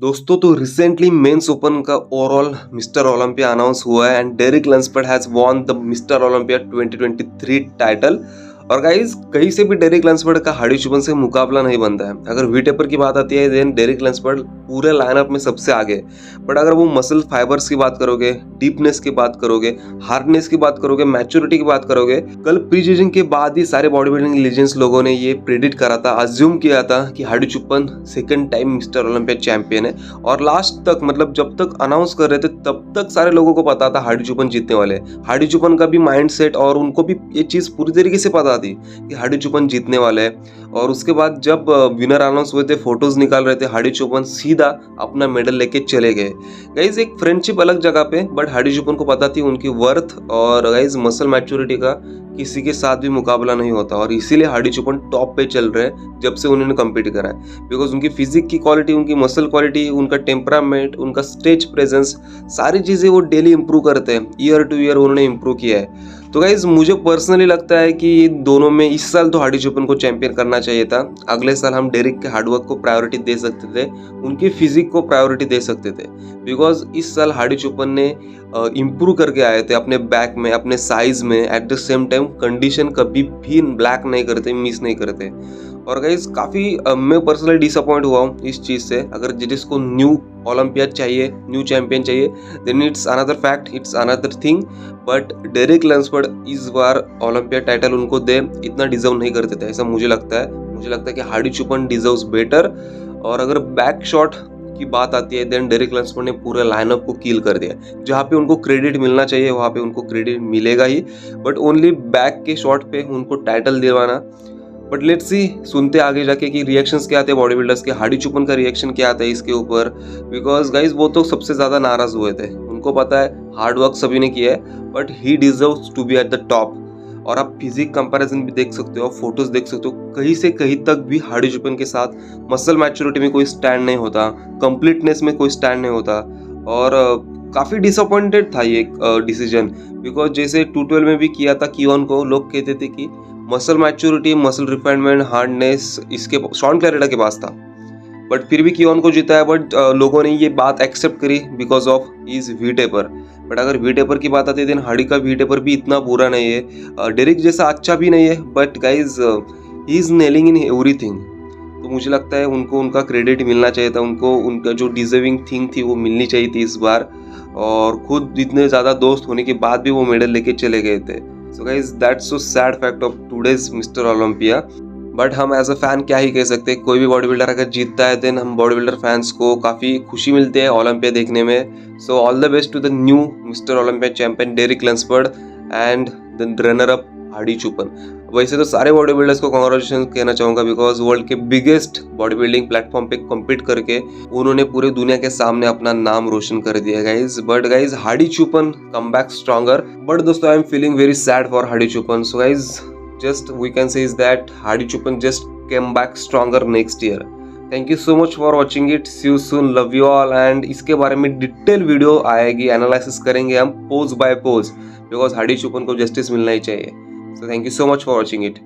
दोस्तों तो recently men's open का ओवरऑल मिस्टर ओलंपिया अनाउंस हुआ है and Derek Lunsford has won the mister Olympia 2023 title. और गाइस कहीं से भी डेरिक लंसफर्ड का हार्डी चुपन से मुकाबला नहीं बनता है। अगर वी टेपर की बात आती है देन डेरिक लंसफर्ड पूरे लाइनअप में सबसे आगे। बट अगर वो मसल फाइबर्स की बात करोगे, डीपनेस की बात करोगे, हार्डनेस की बात करोगे, मैच्योरिटी की बात करोगे, कल प्री सीजन के बाद ही सारे बॉडी बिल्डिंग लीजेंड्स लोगों ने ये प्रेडिक्ट करा था, अज्यूम किया था कि Hadi Choopan second time mister Olympia champion है। और लास्ट तक मतलब जब तक अनाउंस कर रहे थे तब तक सारे लोगों को पता था हार्डी चुपन जीतने वाले। हार्डी चुपन का भी माइंडसेट और उनको भी ये चीज पूरी तरीके से पता थी कि हार्डी चुपन जीतने वाले हैं। और उसके बाद जब विनर अनाउंस हुए थे, फोटोज निकाल रहे थे, हार्डी चुपन सीधा अपना मेडल लेके चले गए। गाइज एक फ्रेंडशिप अलग जगह पे, बट हार्डी चुपन को पता थी उनकी वर्थ और गाइज मसल मैच्योरिटी का किसी के साथ भी मुकाबला नहीं होता। और इसीलिए हार्डी चुपन टॉप पे चल रहे हैं जब से उन्होंने कम्पीट करा है। बिकॉज उनकी फिजिक की क्वालिटी, उनकी मसल क्वालिटी, उनका टेम्परामेंट, उनका स्टेज प्रेजेंस, सारी चीज़ें वो डेली इंप्रूव करते हैं। ईयर टू ईयर उन्होंने इंप्रूव किया है। तो गाइज मुझे पर्सनली लगता है कि दोनों में इस साल तो हार्डी चुपन को चैंपियन करना चाहिए था। अगले साल हम डेरिक के हार्डवर्क को प्रायोरिटी दे सकते थे, उनकी फिजिक को प्रायोरिटी दे सकते थे। बिकॉज इस साल हार्डी चुपन ने इम्प्रूव करके आए थे अपने बैक में, अपने साइज में। At the same time condition कभी भी ब्लैक नहीं करते, मिस नहीं करते। और गाइज काफ़ी मैं पर्सनली डिसअपॉइंट हुआ हूँ इस चीज़ से। अगर जिसको न्यू ओलंपिया चाहिए, न्यू चैंपियन चाहिए, then it's another fact, it's another thing. But Derek Lunsford इस बार ओलंपिया टाइटल उनको दे इतना डिजर्व नहीं करते थे, ऐसा मुझे लगता है। मुझे लगता है कि हार्डी चुपन डिजर्व्स बेटर। और अगर बैक शॉट की बात आती है देन डेरिक लंसफर्ड ने पूरे लाइनअप को किल कर दिया। जहाँ पे उनको क्रेडिट मिलना चाहिए वहाँ पे उनको क्रेडिट मिलेगा ही, बट ओनली बैक के शॉट पे उनको टाइटल दिलवाना। बट लेट्स सी, सुनते आगे जाके कि रिएक्शंस क्या आते हैं बॉडी बिल्डर्स के, हार्डी चुपन का रिएक्शन क्या आता है इसके ऊपर। बिकॉज गाइज वो तो सबसे ज्यादा नाराज हुए थे। उनको पता है हार्ड वर्क सभी ने किया है, but he deserves to be at the top. और आप फिजिक कंपैरिजन भी देख सकते हो, फोटोज देख सकते हो, कहीं से कहीं तक भी हार्डी चुपन के साथ मसल मैच्योरिटी में कोई स्टैंड नहीं होता, कंप्लीटनेस में कोई स्टैंड नहीं होता। और काफ़ी डिसअपॉइंटेड था ये डिसीजन। बिकॉज जैसे 212 में भी किया था कियोन को, लोग कहते थे कि muscle maturity, muscle refinement, hardness इसके शॉन क्लैरेटा के पास था, बट फिर भी कियोन को जीता है। बट लोगों ने ये बात एक्सेप्ट करी because of is we taper. But अगर वी टेपर की बात आती है देन हार्डी का वी टेपर भी इतना बुरा नहीं है, डेरिक जैसा अच्छा भी नहीं है, but guys he is nailing in everything. तो मुझे लगता है उनको उनका क्रेडिट मिलना चाहिए था, उनको उनका जो डिजर्विंग थिंग थी वो मिलनी चाहिए थी इस बार। और खुद इतने ज़्यादा दोस्त होने के बाद भी वो मेडल लेके चले गए थे। So guys that's so sad fact of today's mister Olympia. But हम एज अ फैन क्या ही कह सकते हैं, कोई भी बॉडी बिल्डर अगर जीतता है देन हम बॉडी बिल्डर फैंस को काफ़ी खुशी मिलती है ओलंपिया देखने में। So all the best to the new mister Olympia champion Derek Lunsford and the runner up Hadi Choopan. वैसे तो सारे बॉडी बिल्डर्स को कांग्रेचुलेशन कहना चाहूँगा, बिकॉज वर्ल्ड के बिगेस्ट बॉडी बिल्डिंग प्लेटफॉर्म पे कम्पीट करके उन्होंने पूरे दुनिया के सामने अपना नाम रोशन कर दिया guys. But guys Hadi Choopan come back stronger. But दोस्तों I am feeling very sad for Hadi Choopan. So guys just we can say is that Hardy Chupin just came back stronger next year. Thank you so much for watching it. See you soon. Love you all. And इसके बारे में detail video आएगी, analysis करेंगे हम pose by pose, because Hadi Choopan को justice मिलना ही चाहिए। So thank you so much for watching it.